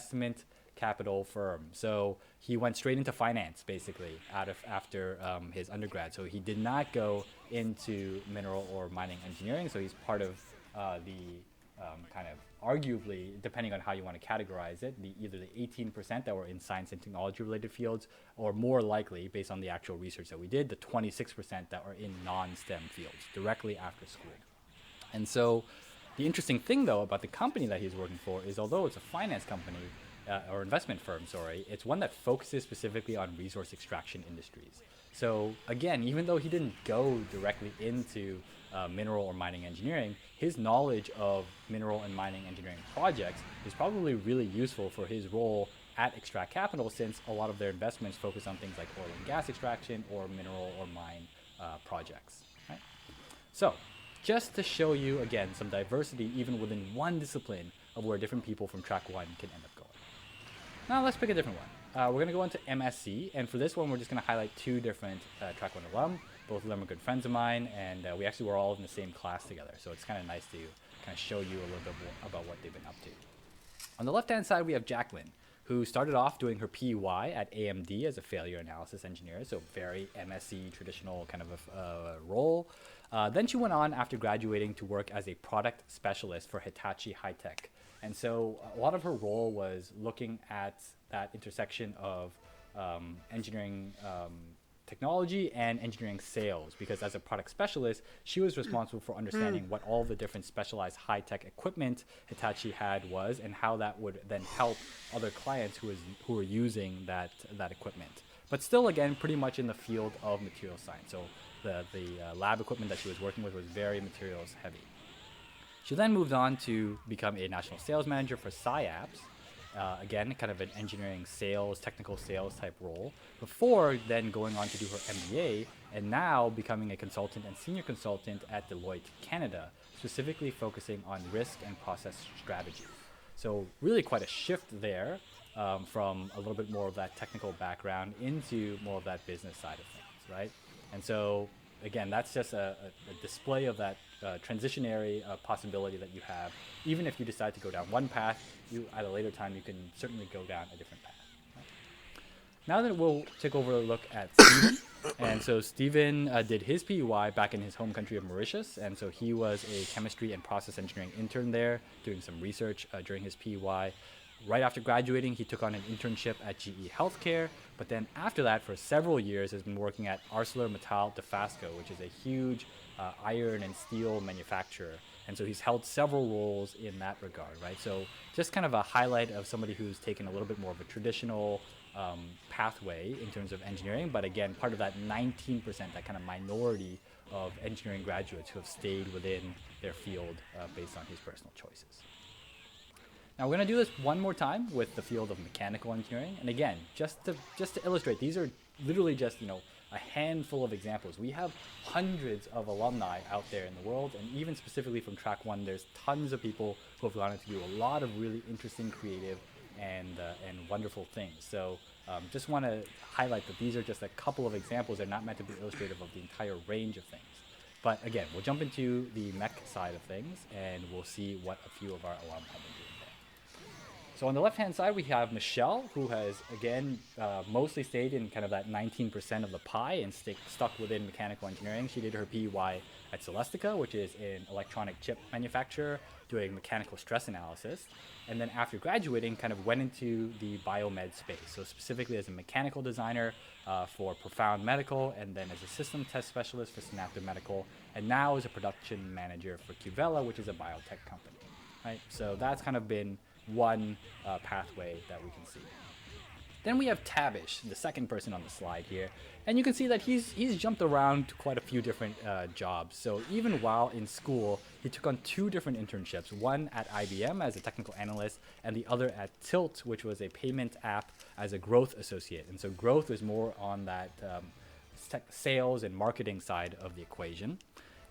investment capital firm. So he went straight into finance basically after his undergrad. So he did not go into mineral or mining engineering. So he's part of the kind of arguably, depending on how you want to categorize it, either the 18% that were in science and technology related fields, or more likely, based on the actual research that we did, the 26% that are in non-STEM fields directly after school. And so the interesting thing, though, about the company that he's working for is although it's a finance company, or investment firm, sorry, it's one that focuses specifically on resource extraction industries. So again, even though he didn't go directly into mineral or mining engineering, his knowledge of mineral and mining engineering projects is probably really useful for his role at Extract Capital, since a lot of their investments focus on things like oil and gas extraction or mineral or mine projects. Right? So just to show you, again, some diversity even within one discipline of where different people from track one can end up going. Now let's pick a different one. We're going to go into MSc, and for this one, we're just going to highlight two different track one alum. Both of them are good friends of mine, and we actually were all in the same class together, so it's kind of nice to kind of show you a little bit more about what they've been up to. On the left-hand side, we have Jacqueline, who started off doing her PY at AMD as a failure analysis engineer, so very MSc traditional kind of a role. Then she went on after graduating to work as a product specialist for Hitachi High-Tech. And so a lot of her role was looking at that intersection of engineering technology and engineering sales, because as a product specialist, she was responsible for understanding what all the different specialized high-tech equipment Hitachi had was, and how that would then help other clients who were using that equipment. But still, again, pretty much in the field of material science. So the lab equipment that she was working with was very materials heavy. She then moved on to become a national sales manager for SciAps. Again, kind of an engineering sales, technical sales type role, before then going on to do her MBA and now becoming a consultant and senior consultant at Deloitte Canada, specifically focusing on risk and process strategy. So really quite a shift there from a little bit more of that technical background into more of that business side of things, right? And so again, that's just a display of that transitionary possibility that you have. Even if you decide to go down one path, at a later time, you can certainly go down a different path. Right? Now that we'll take over a look at Stephen. And so Stephen did his PUI back in his home country of Mauritius. And so he was a chemistry and process engineering intern there, doing some research during his PUI. Right after graduating, he took on an internship at GE Healthcare, but then after that, for several years, has been working at ArcelorMittal Dofasco, which is a huge iron and steel manufacturer. And so he's held several roles in that regard, right? So just kind of a highlight of somebody who's taken a little bit more of a traditional pathway in terms of engineering, but again, part of that 19%, that kind of minority of engineering graduates who have stayed within their field based on his personal choices. Now we're going to do this one more time with the field of mechanical engineering. And again, just to illustrate, these are literally just, a handful of examples. We have hundreds of alumni out there in the world, and even specifically from track one, there's tons of people who have gone on to do a lot of really interesting, creative, and wonderful things. So just want to highlight that these are just a couple of examples. They're not meant to be illustrative of the entire range of things. But again, we'll jump into the mech side of things, and we'll see what a few of our alum have been doing. So on the left-hand side, we have Michelle, who has, again, mostly stayed in kind of that 19% of the pie and stuck within mechanical engineering. She did her PUI at Celestica, which is an electronic chip manufacturer, doing mechanical stress analysis. And then after graduating, kind of went into the biomed space. So specifically as a mechanical designer for Profound Medical, and then as a system test specialist for Synaptive Medical, and now as a production manager for Cuvella, which is a biotech company, right? So that's kind of been one pathway that we can see. Then we have Tabish, the second person on the slide here, and you can see that he's jumped around to quite a few different jobs. So even while in school, he took on two different internships, one at IBM as a technical analyst, and the other at Tilt, which was a payment app, as a growth associate. And so growth is more on that sales and marketing side of the equation.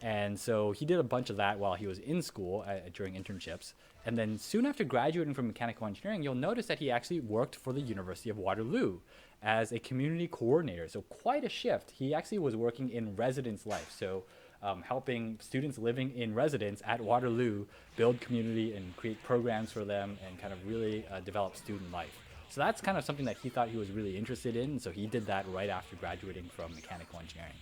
And so he did a bunch of that while he was in school during internships. And then soon after graduating from mechanical engineering, you'll notice that he actually worked for the University of Waterloo as a community coordinator. So quite a shift. He actually was working in residence life. So helping students living in residence at Waterloo build community and create programs for them and kind of really develop student life. So that's kind of something that he thought he was really interested in. So he did that right after graduating from mechanical engineering.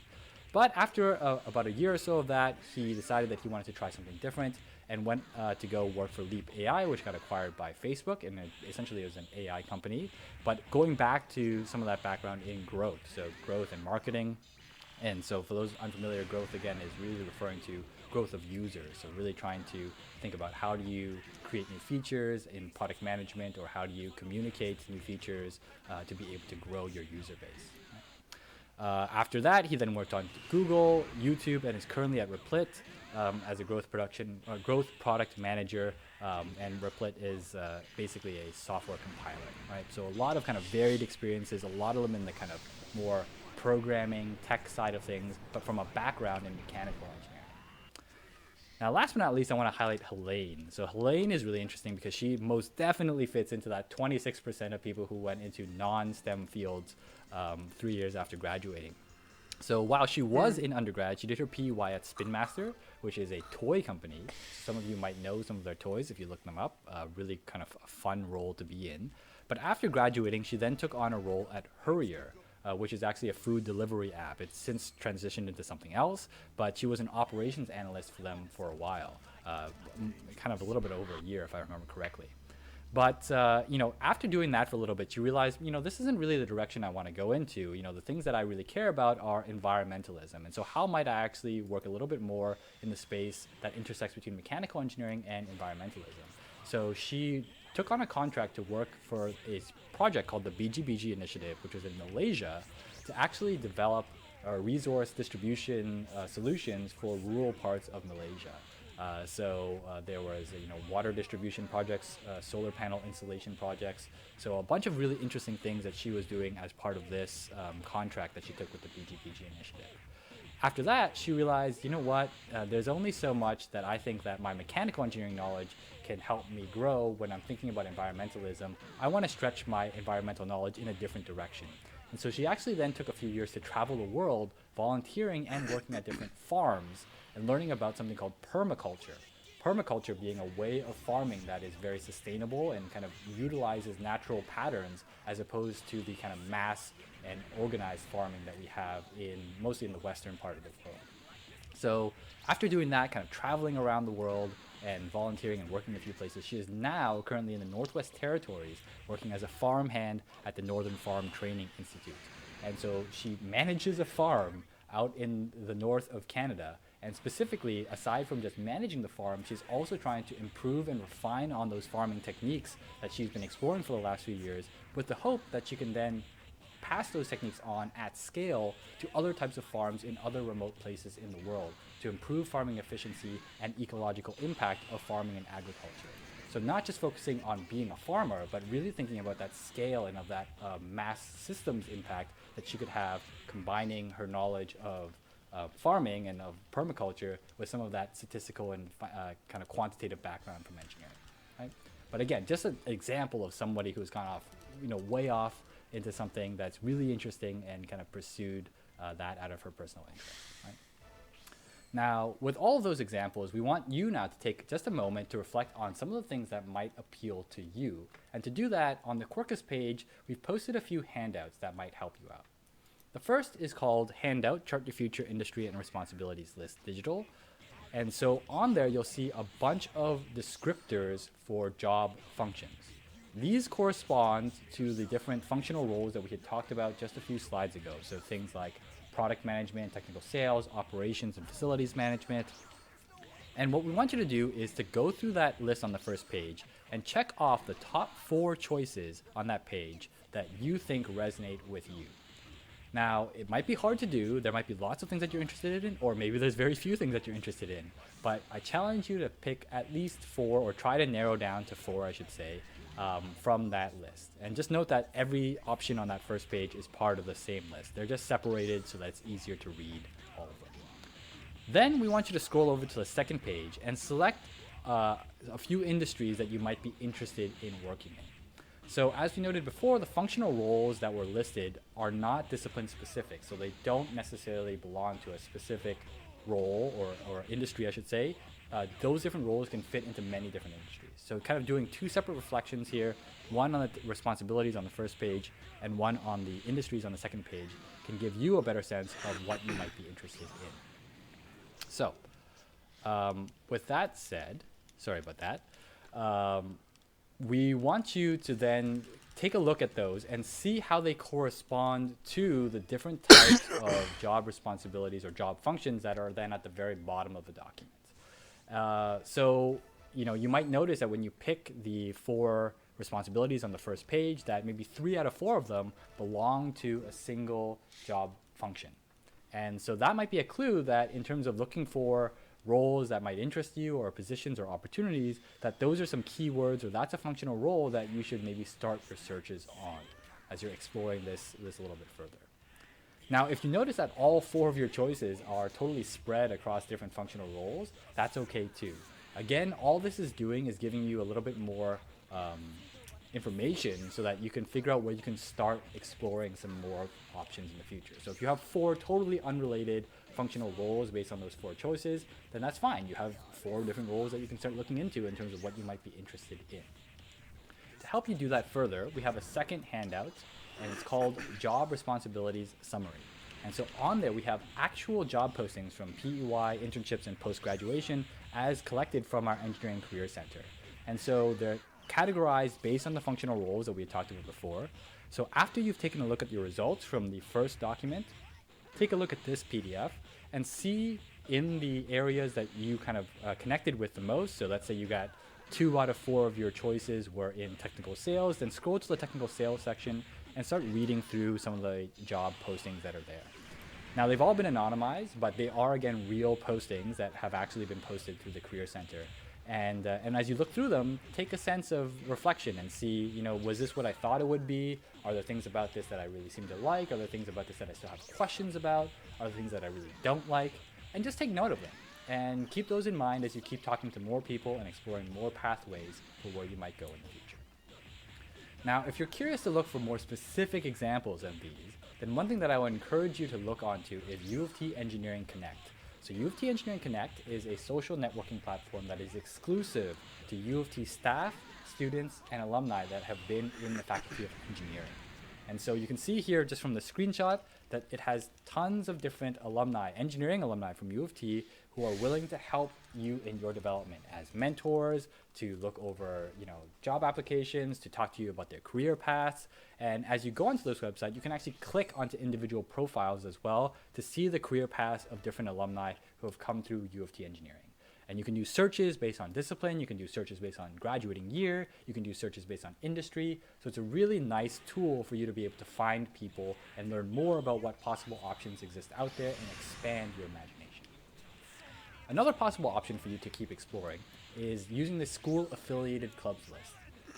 But after about a year or so of that, he decided that he wanted to try something different and went to go work for Leap AI, which got acquired by Facebook, and essentially it was an AI company. But going back to some of that background in growth, so growth and marketing. And so for those unfamiliar, growth again is really referring to growth of users. So really trying to think about how do you create new features in product management, or how do you communicate new features to be able to grow your user base. After that, he then worked on Google, YouTube, and is currently at Replit as a growth product manager. And Replit is basically a software compiler, right? So a lot of kind of varied experiences, a lot of them in the kind of more programming, tech side of things, but from a background in mechanical engineering. Now, last but not least, I want to highlight Helene. So Helene is really interesting because she most definitely fits into that 26% of people who went into non-STEM fields 3 years after graduating. So while she was in undergrad, she did her PUI at Spin Master, which is a toy company. Some of you might know some of their toys if you look them up. Really kind of a fun role to be in. But after graduating, she then took on a role at Hurrier, which is actually a food delivery app. It's since transitioned into something else, but she was an operations analyst for them for a while, kind of a little bit over a year, if I remember correctly. But, after doing that for a little bit, you realize, this isn't really the direction I want to go into. The things that I really care about are environmentalism. And so how might I actually work a little bit more in the space that intersects between mechanical engineering and environmentalism? So she took on a contract to work for a project called the BGBG Initiative, which was in Malaysia, to actually develop resource distribution solutions for rural parts of Malaysia. So there was water distribution projects, solar panel installation projects. So a bunch of really interesting things that she was doing as part of this contract that she took with the BGBG Initiative. After that, she realized, there's only so much that I think that my mechanical engineering knowledge can help me grow when I'm thinking about environmentalism. I want to stretch my environmental knowledge in a different direction. And so she actually then took a few years to travel the world, volunteering and working at different farms and learning about something called permaculture. Permaculture being a way of farming that is very sustainable and kind of utilizes natural patterns as opposed to the kind of mass and organized farming that we have mostly in the western part of the world. So after doing that, kind of traveling around the world and volunteering and working in a few places, she is now currently in the Northwest Territories working as a farm hand at the Northern Farm Training Institute. And so she manages a farm out in the north of Canada. And specifically, aside from just managing the farm, she's also trying to improve and refine on those farming techniques that she's been exploring for the last few years, with the hope that she can then pass those techniques on at scale to other types of farms in other remote places in the world to improve farming efficiency and ecological impact of farming and agriculture. So not just focusing on being a farmer, but really thinking about that scale and of that mass systems impact that she could have, combining her knowledge of farming and of permaculture with some of that statistical and kind of quantitative background from engineering, right? But again, just an example of somebody who's gone off, way off into something that's really interesting and kind of pursued that out of her personal interest, right? Now, with all of those examples, we want you now to take just a moment to reflect on some of the things that might appeal to you. And to do that, on the Quarkus page, we've posted a few handouts that might help you out. The first is called Handout, Chart Your Future Industry and Responsibilities List Digital. And so on there, you'll see a bunch of descriptors for job functions. These correspond to the different functional roles that we had talked about just a few slides ago. So things like product management, technical sales, operations, and facilities management. And what we want you to do is to go through that list on the first page and check off the top 4 choices on that page that you think resonate with you. Now, it might be hard to do. There might be lots of things that you're interested in, or maybe there's very few things that you're interested in. But I challenge you to pick at least 4, or try to narrow down to 4, I should say, from that list. And just note that every option on that first page is part of the same list. They're just separated so that it's easier to read all of them. Then we want you to scroll over to the second page and select a few industries that you might be interested in working in. So as we noted before, the functional roles that were listed are not discipline specific, so they don't necessarily belong to a specific role or industry, I should say, those different roles can fit into many different industries. So kind of doing two separate reflections here, one on the responsibilities on the first page and one on the industries on the second page, can give you a better sense of what you might be interested in. So with that said, sorry about that, we want you to then take a look at those and see how they correspond to the different types of job responsibilities or job functions that are then at the very bottom of the document. So, you might notice that when you pick the 4 responsibilities on the first page, that maybe 3 out of 4 of them belong to a single job function. And so that might be a clue that in terms of looking for roles that might interest you or positions or opportunities, that those are some keywords or that's a functional role that you should maybe start your searches on as you're exploring this a little bit further. Now, if you notice that all 4 of your choices are totally spread across different functional roles, that's okay too. Again, all this is doing is giving you a little bit more information so that you can figure out where you can start exploring some more options in the future. So if you have 4 totally unrelated functional roles based on those 4 choices, then that's fine. You have 4 different roles that you can start looking into in terms of what you might be interested in. To help you do that further, we have a second handout, and it's called Job Responsibilities Summary. And so on there, we have actual job postings from PEY, internships, and post-graduation as collected from our Engineering Career Center. And so they're categorized based on the functional roles that we had talked about before. So after you've taken a look at your results from the first document, take a look at this PDF and see in the areas that you kind of connected with the most. So let's say you got 2 out of 4 of your choices were in technical sales, then scroll to the technical sales section and start reading through some of the job postings that are there. Now, they've all been anonymized, but they are, again, real postings that have actually been posted through the Career Center. And as you look through them, take a sense of reflection and see, was this what I thought it would be? Are there things about this that I really seem to like? Are there things about this that I still have questions about? Are there things that I really don't like? And just take note of them. And keep those in mind as you keep talking to more people and exploring more pathways for where you might go in the future. Now, if you're curious to look for more specific examples of these, then one thing that I would encourage you to look onto is U of T Engineering Connect. So U of T Engineering Connect is a social networking platform that is exclusive to U of T staff, students, and alumni that have been in the Faculty of Engineering. And so you can see here just from the screenshot that it has tons of different alumni, engineering alumni from U of T, who are willing to help you in your development as mentors, to look over, job applications, to talk to you about their career paths. And as you go onto this website, you can actually click onto individual profiles as well to see the career paths of different alumni who have come through U of T Engineering. And you can do searches based on discipline, you can do searches based on graduating year, you can do searches based on industry. So it's a really nice tool for you to be able to find people and learn more about what possible options exist out there and expand your imagination. Another possible option for you to keep exploring is using the school affiliated clubs list.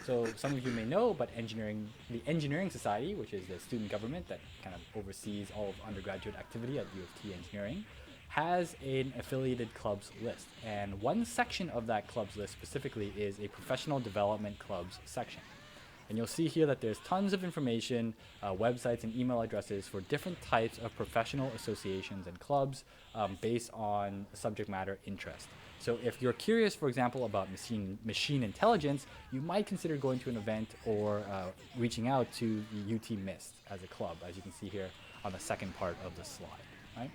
So some of you may know, but the Engineering Society, which is the student government that kind of oversees all of undergraduate activity at U of T Engineering, has an affiliated clubs list. And one section of that clubs list specifically is a professional development clubs section. And you'll see here that there's tons of information, websites and email addresses for different types of professional associations and clubs based on subject matter interest. So if you're curious, for example, about machine intelligence, you might consider going to an event or reaching out to the UT MIST as a club, as you can see here on the second part of the slide, right?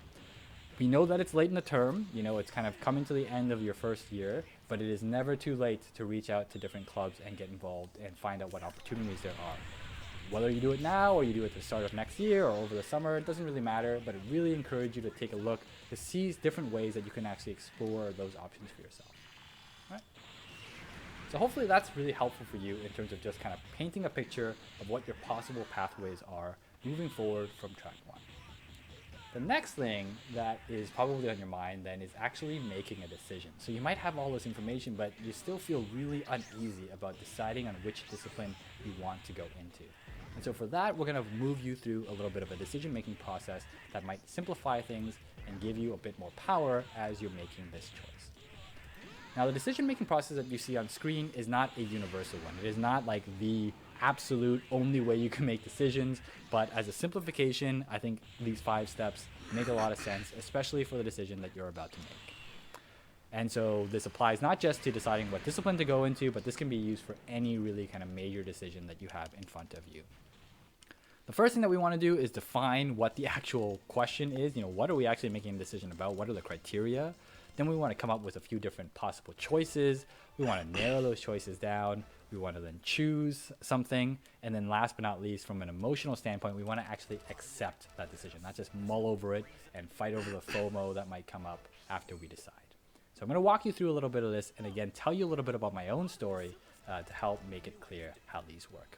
We know that it's late in the term, it's kind of coming to the end of your first year, but it is never too late to reach out to different clubs and get involved and find out what opportunities there are. Whether you do it now or you do it at the start of next year or over the summer, it doesn't really matter, but I really encourage you to take a look to see different ways that you can actually explore those options for yourself. All right? So hopefully that's really helpful for you in terms of just kind of painting a picture of what your possible pathways are moving forward from track 1. The next thing that is probably on your mind then is actually making a decision. So you might have all this information, but you still feel really uneasy about deciding on which discipline you want to go into. And so for that, we're going to move you through a little bit of a decision-making process that might simplify things and give you a bit more power as you're making this choice. Now, the decision-making process that you see on screen is not a universal one. It is not like the absolute only way you can make decisions, but as a simplification, I think these 5 steps make a lot of sense, especially for the decision that you're about to make. And so this applies not just to deciding what discipline to go into, but this can be used for any really kind of major decision that you have in front of you. The first thing that we want to do is define what the actual question is. What are we actually making a decision about? What are the criteria? Then we want to come up with a few different possible choices. We want to narrow those choices down. We want to then choose something. And then last but not least, from an emotional standpoint, we want to actually accept that decision, not just mull over it and fight over the FOMO that might come up after we decide. So I'm going to walk you through a little bit of this and again, tell you a little bit about my own story to help make it clear how these work.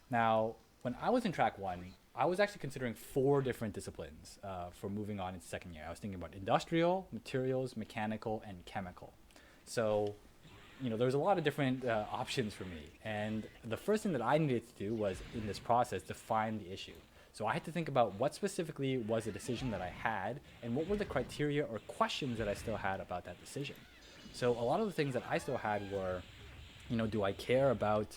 Now, when I was in track 1, I was actually considering 4 different disciplines for moving on into second year. I was thinking about industrial, materials, mechanical, and chemical. So, there was a lot of different options for me. And the first thing that I needed to do was, in this process, define the issue. So I had to think about what specifically was the decision that I had and what were the criteria or questions that I still had about that decision. So a lot of the things that I still had were, do I care about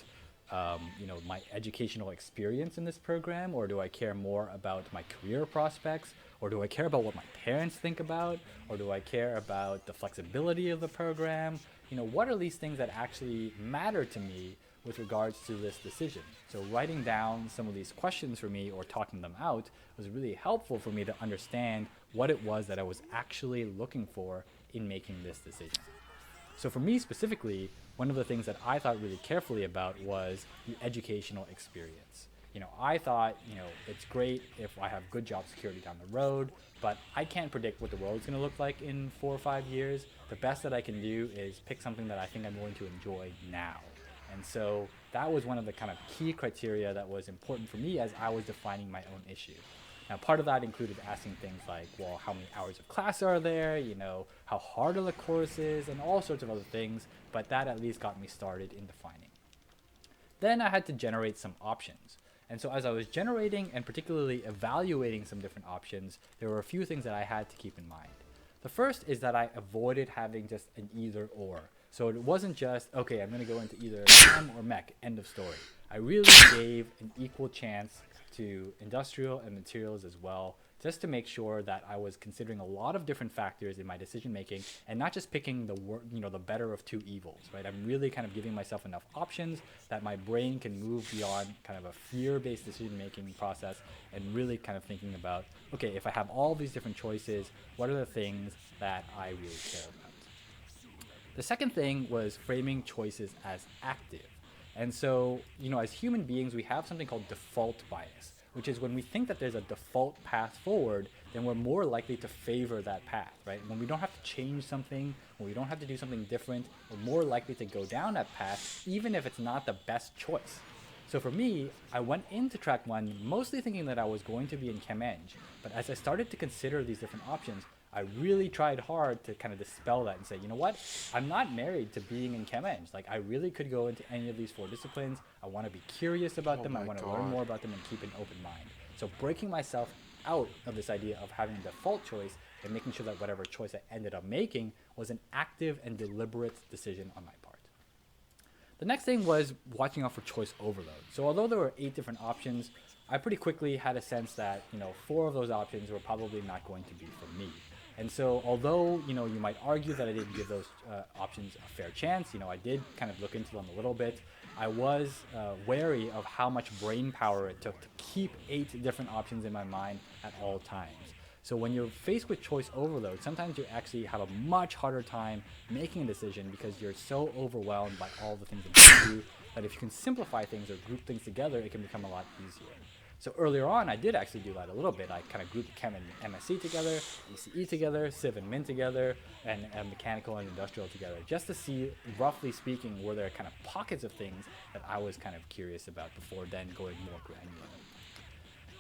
my educational experience in this program, or do I care more about my career prospects, or do I care about what my parents think about, or do I care about the flexibility of the program? What are these things that actually matter to me with regards to this decision? So writing down some of these questions for me or talking them out was really helpful for me to understand what it was that I was actually looking for in making this decision. So for me specifically, one of the things that I thought really carefully about was the educational experience. I thought, it's great if I have good job security down the road, but I can't predict what the world's going to look like in 4 or 5 years. The best that I can do is pick something that I think I'm going to enjoy now. And so that was one of the kind of key criteria that was important for me as I was defining my own issue. Now, part of that included asking things like, well, how many hours of class are there? How hard are the courses, and all sorts of other things. But that at least got me started in defining. Then I had to generate some options. And so as I was generating and particularly evaluating some different options, there were a few things that I had to keep in mind. The first is that I avoided having just an either or. So it wasn't just, okay, I'm going to go into either chem or mech, end of story. I really gave an equal chance to industrial and materials as well, just to make sure that I was considering a lot of different factors in my decision making and not just picking the better of 2 evils, right? I'm really kind of giving myself enough options that my brain can move beyond kind of a fear-based decision making process and really kind of thinking about, okay, if I have all these different choices, what are the things that I really care about? The second thing was framing choices as active. And so, as human beings, we have something called default bias, which is when we think that there's a default path forward, then we're more likely to favor that path, right? When we don't have to change something, when we don't have to do something different, we're more likely to go down that path, even if it's not the best choice. So for me, I went into track 1 mostly thinking that I was going to be in Chem Eng, but as I started to consider these different options, I really tried hard to kind of dispel that and say, I'm not married to being in Chem Eng. I really could go into any of these 4 disciplines. I want to be curious about them. I want to learn more about them and keep an open mind. So breaking myself out of this idea of having a default choice and making sure that whatever choice I ended up making was an active and deliberate decision on my part. The next thing was watching out for choice overload. So although there were 8 different options, I pretty quickly had a sense that, 4 of those options were probably not going to be for me. And so although, you might argue that I didn't give those options a fair chance, I did kind of look into them a little bit. I was wary of how much brain power it took to keep 8 different options in my mind at all times. So when you're faced with choice overload, sometimes you actually have a much harder time making a decision because you're so overwhelmed by all the things that you do that if you can simplify things or group things together, it can become a lot easier. So earlier on, I did actually do that a little bit. I kind of grouped Chem and MSc together, ECE together, Civ and Min together, and Mechanical and Industrial together, just to see, roughly speaking, were there kind of pockets of things that I was kind of curious about before then going more granular.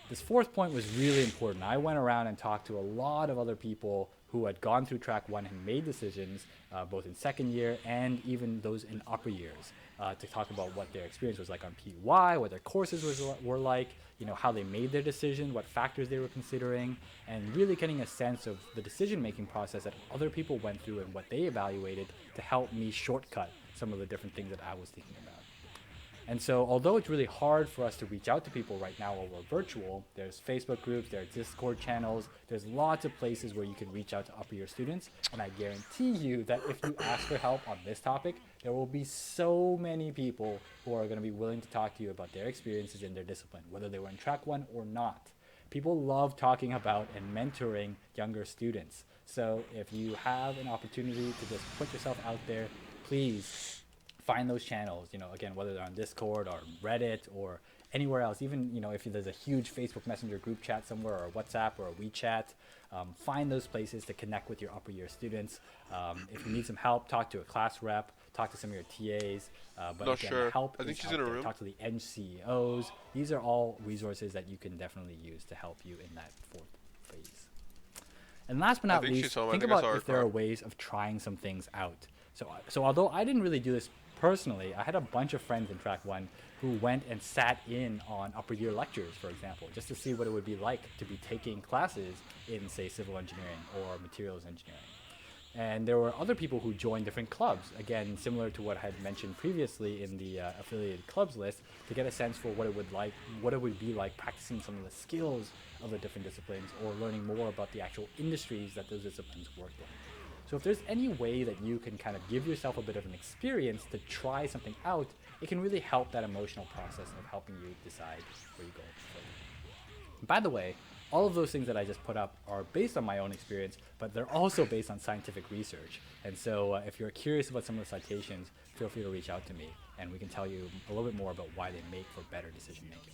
This 4th point was really important. I went around and talked to a lot of other people who had gone through track 1 and made decisions, both in second year and even those in upper years, to talk about what their experience was like on PY, what their courses were like, how they made their decision, what factors they were considering, and really getting a sense of the decision-making process that other people went through and what they evaluated to help me shortcut some of the different things that I was thinking about. And so although it's really hard for us to reach out to people right now while we're virtual, there's Facebook groups, there are Discord channels, there's lots of places where you can reach out to upper year students. And I guarantee you that if you ask for help on this topic, there will be so many people who are going to be willing to talk to you about their experiences in their discipline, whether they were in track one or not. People love talking about and mentoring younger students. So if you have an opportunity to just put yourself out there, please find those channels, again, whether they're on Discord or Reddit or anywhere else, even, if there's a huge Facebook Messenger group chat somewhere or WhatsApp or a WeChat, find those places to connect with your upper year students. If you need some help, talk to a class rep, talk to some of your TAs, but Not again, sure. help I think is she's out in a there. room. Talk to the Eng CEOs. These are all resources that you can definitely use to help you in that fourth phase. And last but not think she least, saw him. I think think I about saw her if there are car. ways of trying some things out. So although I didn't really do this personally, I had a bunch of friends in track one who went and sat in on upper year lectures, for example, just to see what it would be like to be taking classes in, say, civil engineering or materials engineering. And there were other people who joined different clubs, again, similar to what I had mentioned previously in the affiliated clubs list, to get a sense for what it would be like practicing some of the skills of the different disciplines or learning more about the actual industries that those disciplines worked in. So if there's any way that you can kind of give yourself a bit of an experience to try something out, it can really help that emotional process of helping you decide where you go further. By the way, all of those things that I just put up are based on my own experience, but they're also based on scientific research. And so if you're curious about some of the citations, feel free to reach out to me, and we can tell you a little bit more about why they make for better decision making.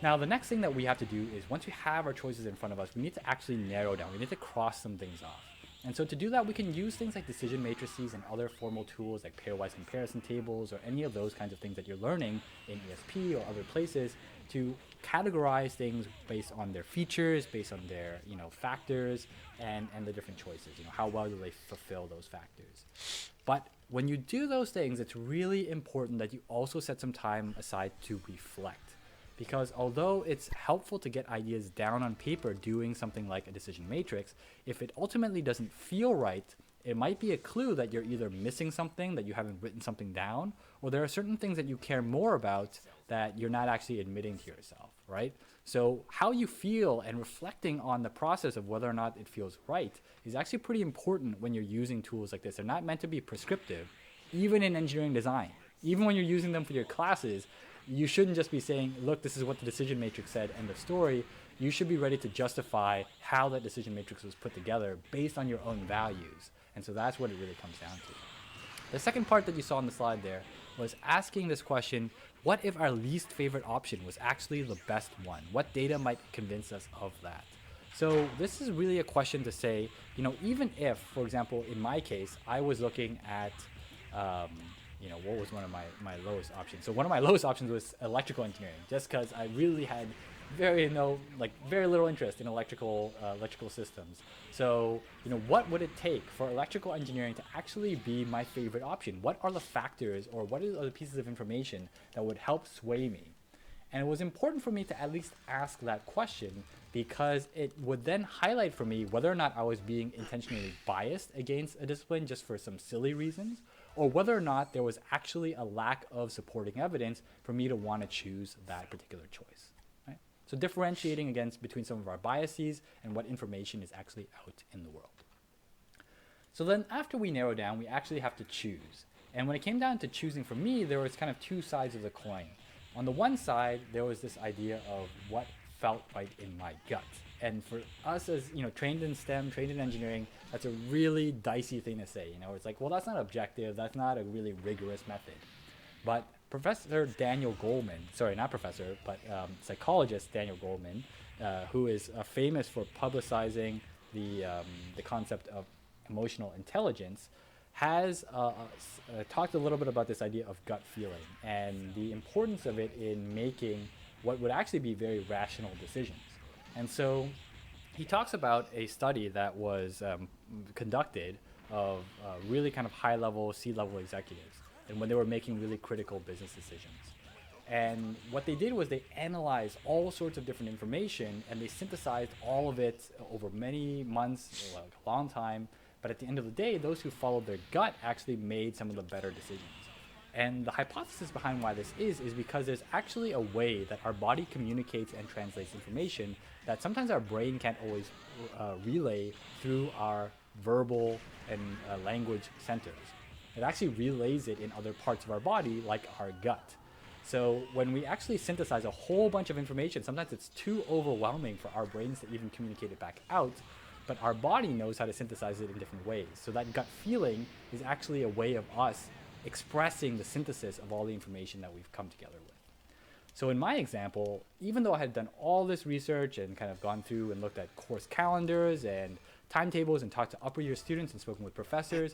Now, the next thing that we have to do is once we have our choices in front of us, we need to actually narrow down. We need to cross some things off. And so to do that, we can use things like decision matrices and other formal tools like pairwise comparison tables or any of those kinds of things that you're learning in ESP or other places to categorize things based on their features, based on their factors, and the different choices. How well do they fulfill those factors? But when you do those things, it's really important that you also set some time aside to reflect. Because although it's helpful to get ideas down on paper doing something like a decision matrix, if it ultimately doesn't feel right, it might be a clue that you're either missing something, that you haven't written something down, or there are certain things that you care more about that you're not actually admitting to yourself, right? So how you feel and reflecting on the process of whether or not it feels right is actually pretty important when you're using tools like this. They're not meant to be prescriptive, even in engineering design. Even when you're using them for your classes, you shouldn't just be saying, look, this is what the decision matrix said, end of story. You should be ready to justify how that decision matrix was put together based on your own values. And so that's what it really comes down to. The second part that you saw on the slide there was asking this question, what if our least favorite option was actually the best one? What data might convince us of that? So this is really a question to say, even if, for example, in my case, I was looking at what was one of my lowest options? So one of my lowest options was electrical engineering, just because I really had very little interest in electrical systems. So what would it take for electrical engineering to actually be my favorite option? What are the factors or what are the pieces of information that would help sway me? And it was important for me to at least ask that question because it would then highlight for me whether or not I was being intentionally biased against a discipline just for some silly reasons, or whether or not there was actually a lack of supporting evidence for me to want to choose that particular choice. Right? So differentiating between some of our biases and what information is actually out in the world. So then after we narrow down, we actually have to choose. And when it came down to choosing for me, there was kind of two sides of the coin. On the one side, there was this idea of what felt right in my gut. And for us as, trained in STEM, trained in engineering, that's a really dicey thing to say. It's like, well, that's not objective. That's not a really rigorous method. But Professor Daniel Goleman, sorry, not professor, but psychologist Daniel Goleman, who is famous for publicizing the concept of emotional intelligence, has talked a little bit about this idea of gut feeling and the importance of it in making what would actually be very rational decisions. And so he talks about a study that was conducted of really kind of high-level, C-level executives, and when they were making really critical business decisions. And what they did was they analyzed all sorts of different information, and they synthesized all of it over many months, like a long time. But at the end of the day, those who followed their gut actually made some of the better decisions. And the hypothesis behind why this is because there's actually a way that our body communicates and translates information that sometimes our brain can't always relay through our verbal and language centers. It actually relays it in other parts of our body, like our gut. So when we actually synthesize a whole bunch of information, sometimes it's too overwhelming for our brains to even communicate it back out, but our body knows how to synthesize it in different ways. So that gut feeling is actually a way of us expressing the synthesis of all the information that we've come together with. So in my example, even though I had done all this research and kind of gone through and looked at course calendars and timetables and talked to upper year students and spoken with professors,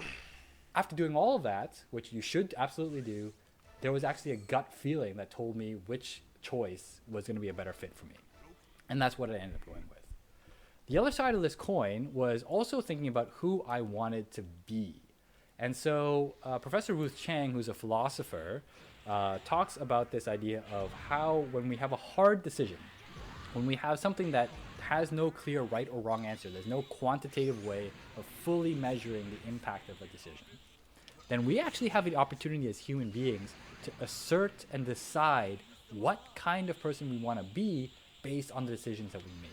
after doing all of that, which you should absolutely do, there was actually a gut feeling that told me which choice was going to be a better fit for me. And that's what I ended up going with. The other side of this coin was also thinking about who I wanted to be. And so Professor Ruth Chang, who's a philosopher, talks about this idea of how when we have a hard decision, when we have something that has no clear right or wrong answer, there's no quantitative way of fully measuring the impact of a decision, then we actually have the opportunity as human beings to assert and decide what kind of person we want to be based on the decisions that we make.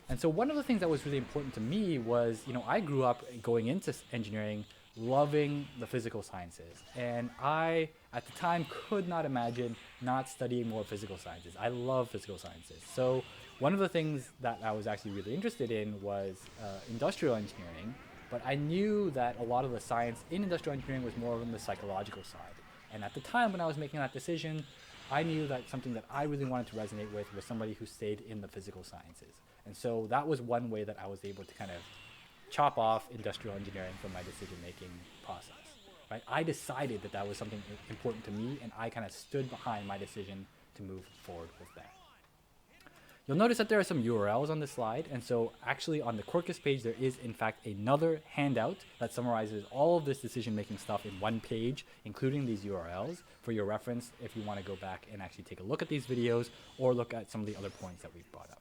And so one of the things that was really important to me was, I grew up going into engineering loving the physical sciences. And I, at the time, could not imagine not studying more physical sciences. I love physical sciences. So one of the things that I was actually really interested in was industrial engineering. But I knew that a lot of the science in industrial engineering was more on the psychological side. And at the time when I was making that decision, I knew that something that I really wanted to resonate with was somebody who stayed in the physical sciences. And so that was one way that I was able to kind of chop off industrial engineering from my decision-making process. Right? I decided that that was something important to me, and I kind of stood behind my decision to move forward with that. You'll notice that there are some URLs on this slide, and so actually on the Quarkus page there is in fact another handout that summarizes all of this decision-making stuff in one page, including these URLs for your reference if you want to go back and actually take a look at these videos or look at some of the other points that we've brought up.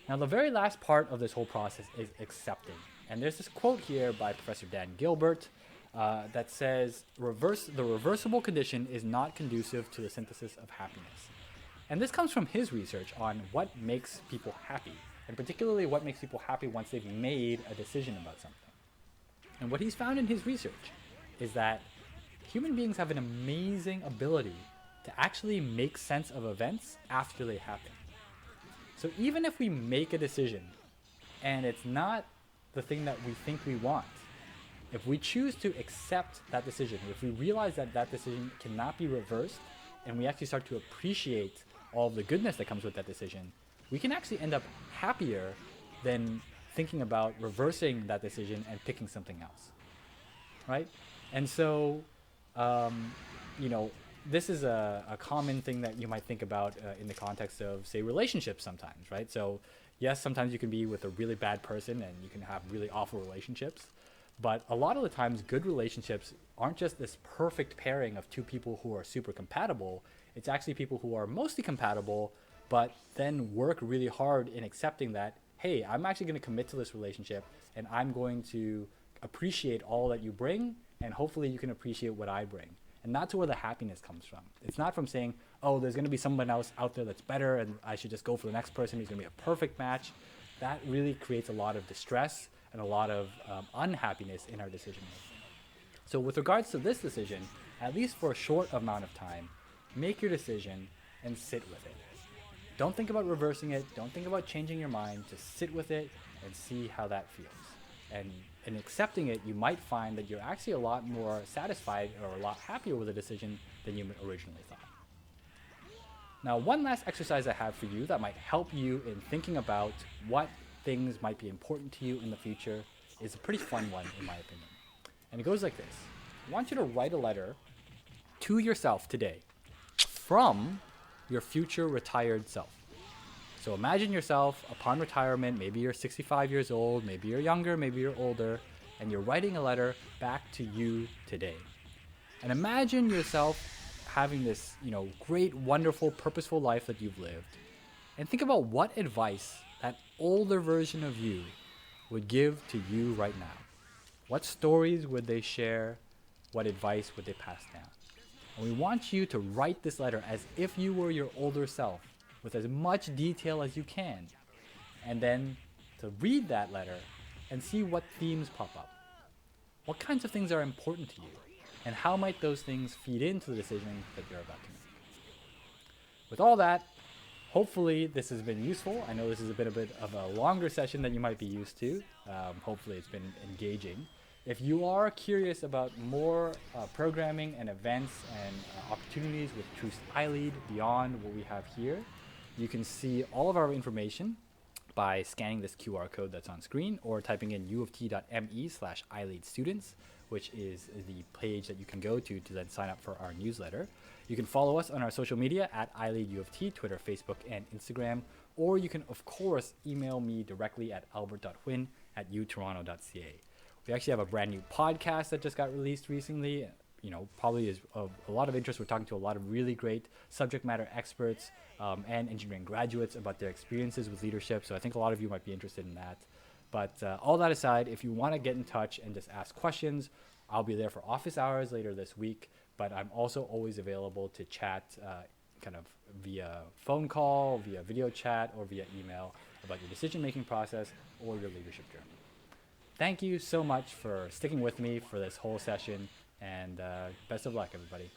Now the very last part of this whole process is accepting, and there's this quote here by Professor Dan Gilbert that says, the reversible condition is not conducive to the synthesis of happiness. And this comes from his research on what makes people happy, and particularly what makes people happy once they've made a decision about something. And what he's found in his research is that human beings have an amazing ability to actually make sense of events after they happen. So even if we make a decision and it's not the thing that we think we want, if we choose to accept that decision, if we realize that that decision cannot be reversed, and we actually start to appreciate all of the goodness that comes with that decision, we can actually end up happier than thinking about reversing that decision and picking something else, right? And so, this is a common thing that you might think about in the context of, say, relationships sometimes, right? So yes, sometimes you can be with a really bad person and you can have really awful relationships, but a lot of the times good relationships aren't just this perfect pairing of two people who are super compatible. It's actually people who are mostly compatible, but then work really hard in accepting that, hey, I'm actually going to commit to this relationship and I'm going to appreciate all that you bring, and hopefully you can appreciate what I bring. And that's where the happiness comes from. It's not from saying, oh, there's going to be someone else out there that's better and I should just go for the next person who's going to be a perfect match. That really creates a lot of distress and a lot of unhappiness in our decision making. So with regards to this decision, at least for a short amount of time, make your decision and sit with it. Don't think about reversing it. Don't think about changing your mind. Just sit with it and see how that feels. And in accepting it, you might find that you're actually a lot more satisfied or a lot happier with the decision than you originally thought. Now, one last exercise I have for you that might help you in thinking about what things might be important to you in the future is a pretty fun one, in my opinion. And it goes like this. I want you to write a letter to yourself today from your future retired self. So imagine yourself upon retirement, maybe you're 65 years old, maybe you're younger, maybe you're older, and you're writing a letter back to you today. And imagine yourself having this, great, wonderful, purposeful life that you've lived. And think about what advice that older version of you would give to you right now. What stories would they share? what advice would they pass down? And we want you to write this letter as if you were your older self, with as much detail as you can, and then to read that letter and see what themes pop up. What kinds of things are important to you, and how might those things feed into the decision that you're about to make? With all that, hopefully this has been useful. I know this is a bit of a longer session than you might be used to. Hopefully it's been engaging. If you are curious about more programming and events and opportunities with Troost iLead beyond what we have here, you can see all of our information by scanning this QR code that's on screen or typing in uoft.me/iLeadStudents, which is the page that you can go to then sign up for our newsletter. You can follow us on our social media at iLeadUoft, Twitter, Facebook, and Instagram, or you can, of course, email me directly at albert.huyn@utoronto.ca. We actually have a brand new podcast that just got released recently. Probably is of a lot of interest. We're talking to a lot of really great subject matter experts and engineering graduates about their experiences with leadership. So I think a lot of you might be interested in that. But all that aside, if you want to get in touch and just ask questions, I'll be there for office hours later this week. But I'm also always available to chat kind of via phone call, via video chat, or via email about your decision-making process or your leadership journey. Thank you so much for sticking with me for this whole session, and best of luck, everybody.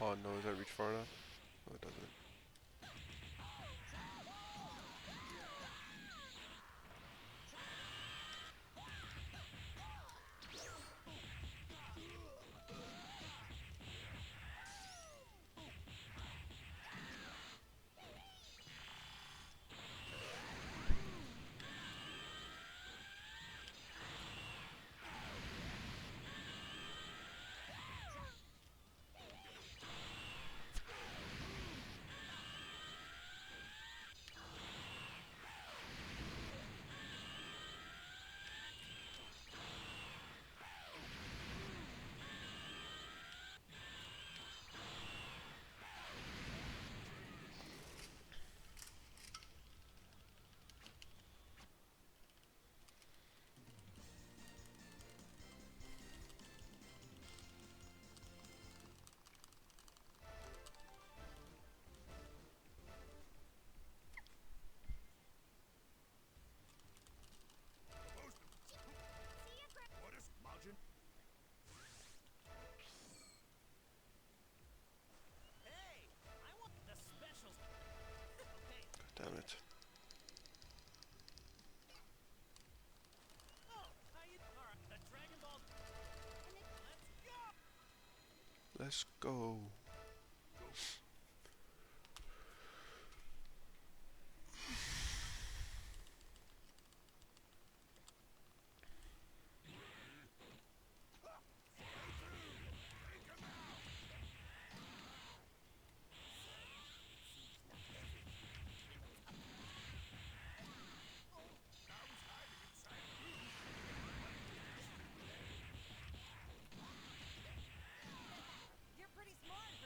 Oh no, does that reach far enough? No, it doesn't. Damn it. Let's go. You're pretty smart,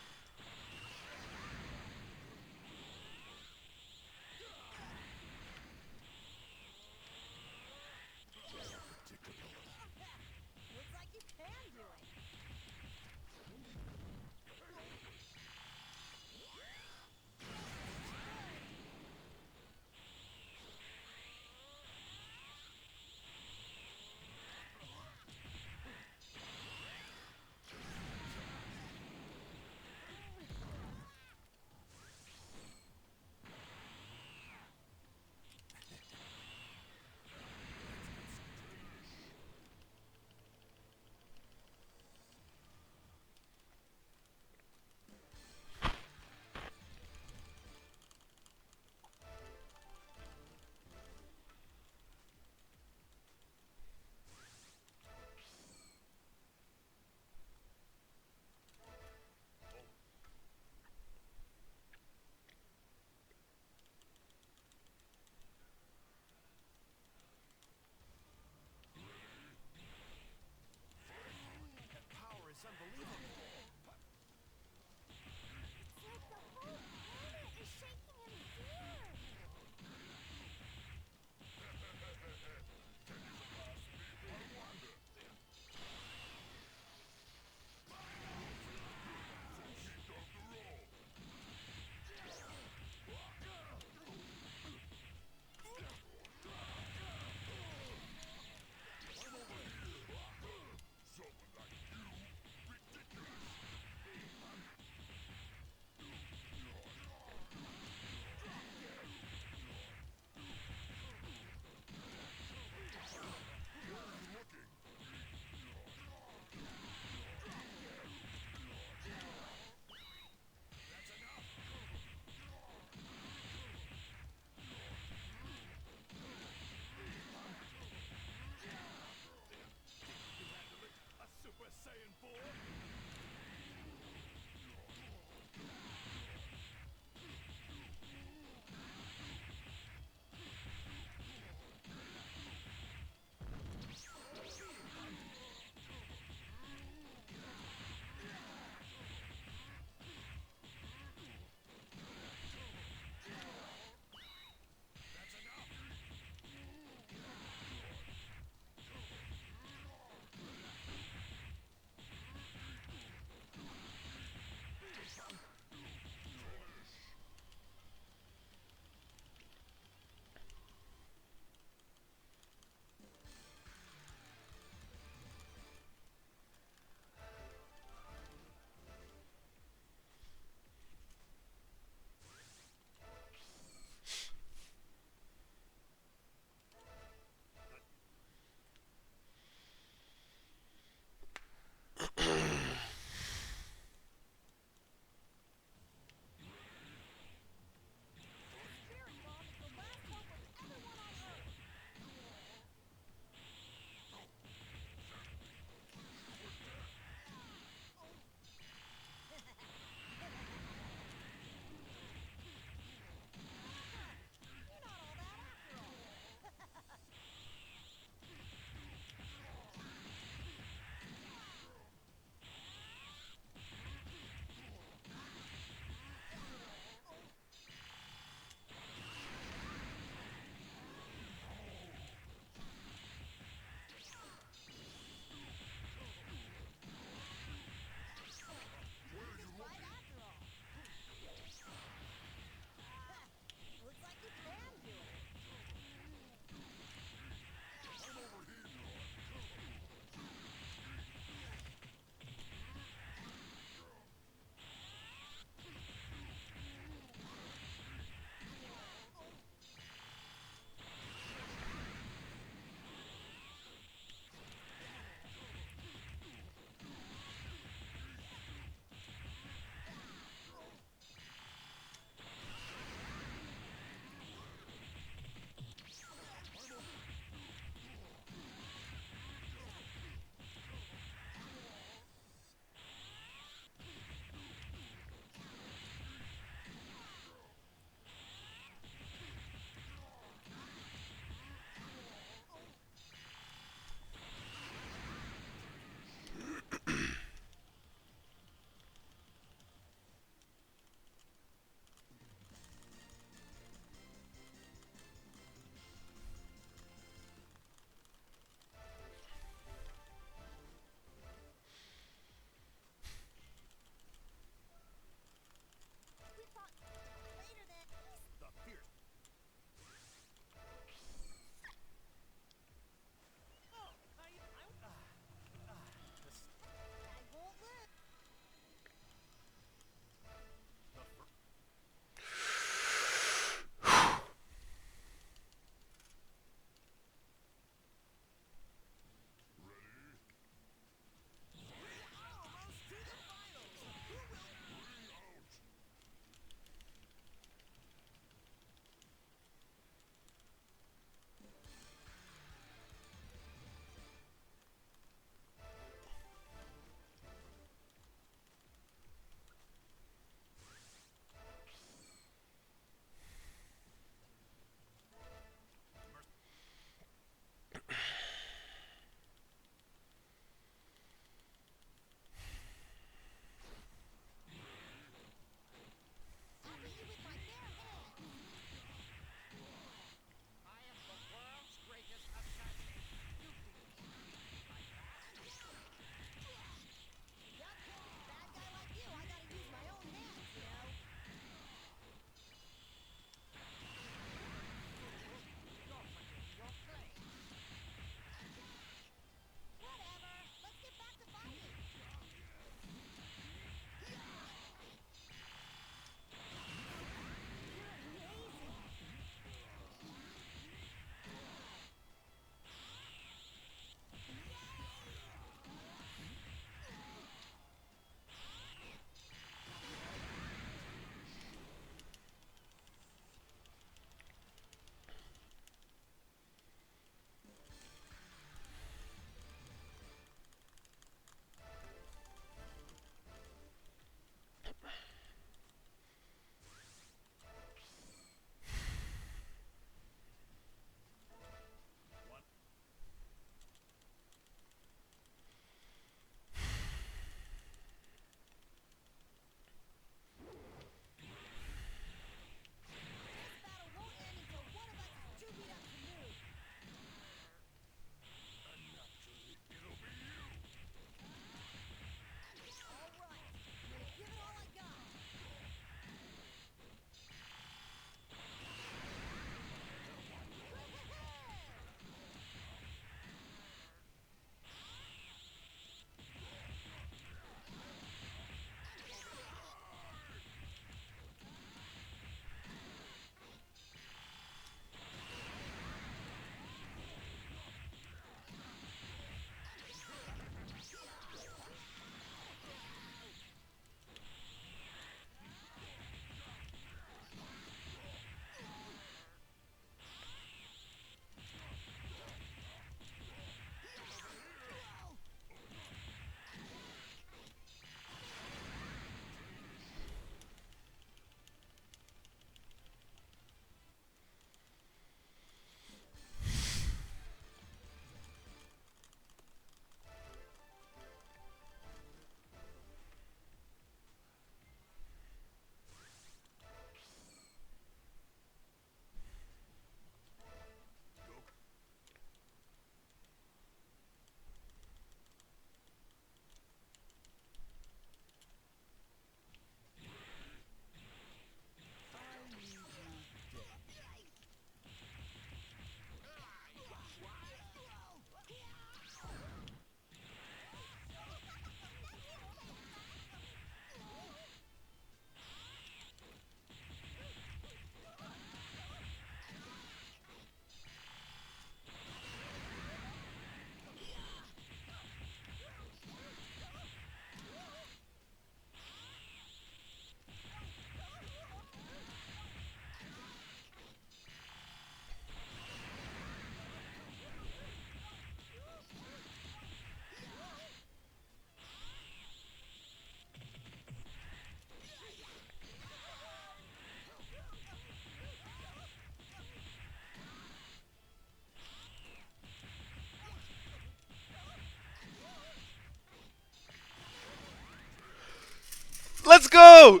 Let's go!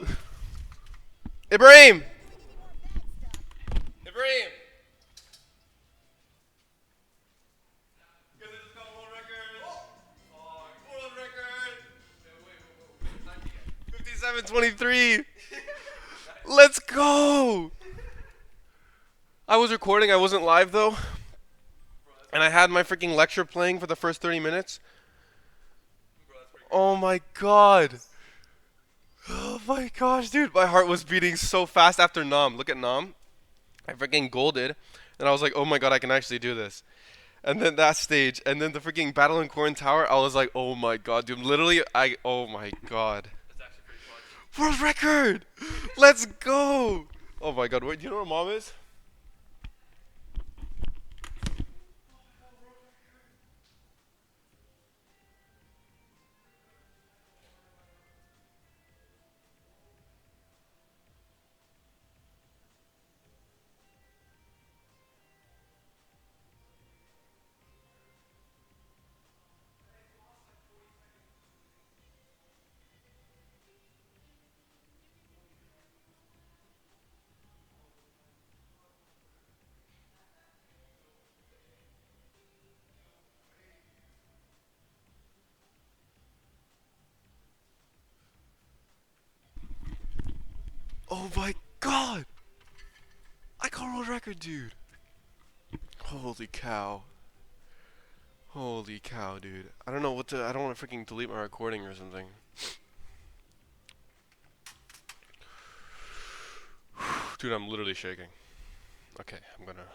Ibrahim! Ibrahim! Because I just got world record. Oh, world record! 57:23. Let's go! I was recording, I wasn't live though. And I had my freaking lecture playing for the first 30 minutes. Oh my god. Oh my gosh, dude. My heart was beating so fast after Nam. Look at Nam. I freaking golded. And I was like, oh my god, I can actually do this. And then that stage. And then the freaking battle in Corn Tower. I was like, oh my god, dude. Literally, oh my god. World record! Let's go! Oh my god, wait, do you know where Mom is? Oh my god! I got a world record, dude. Holy cow. Holy cow, dude. I don't know what to, I don't want to freaking delete my recording or something. Dude, I'm literally shaking. Okay, I'm gonna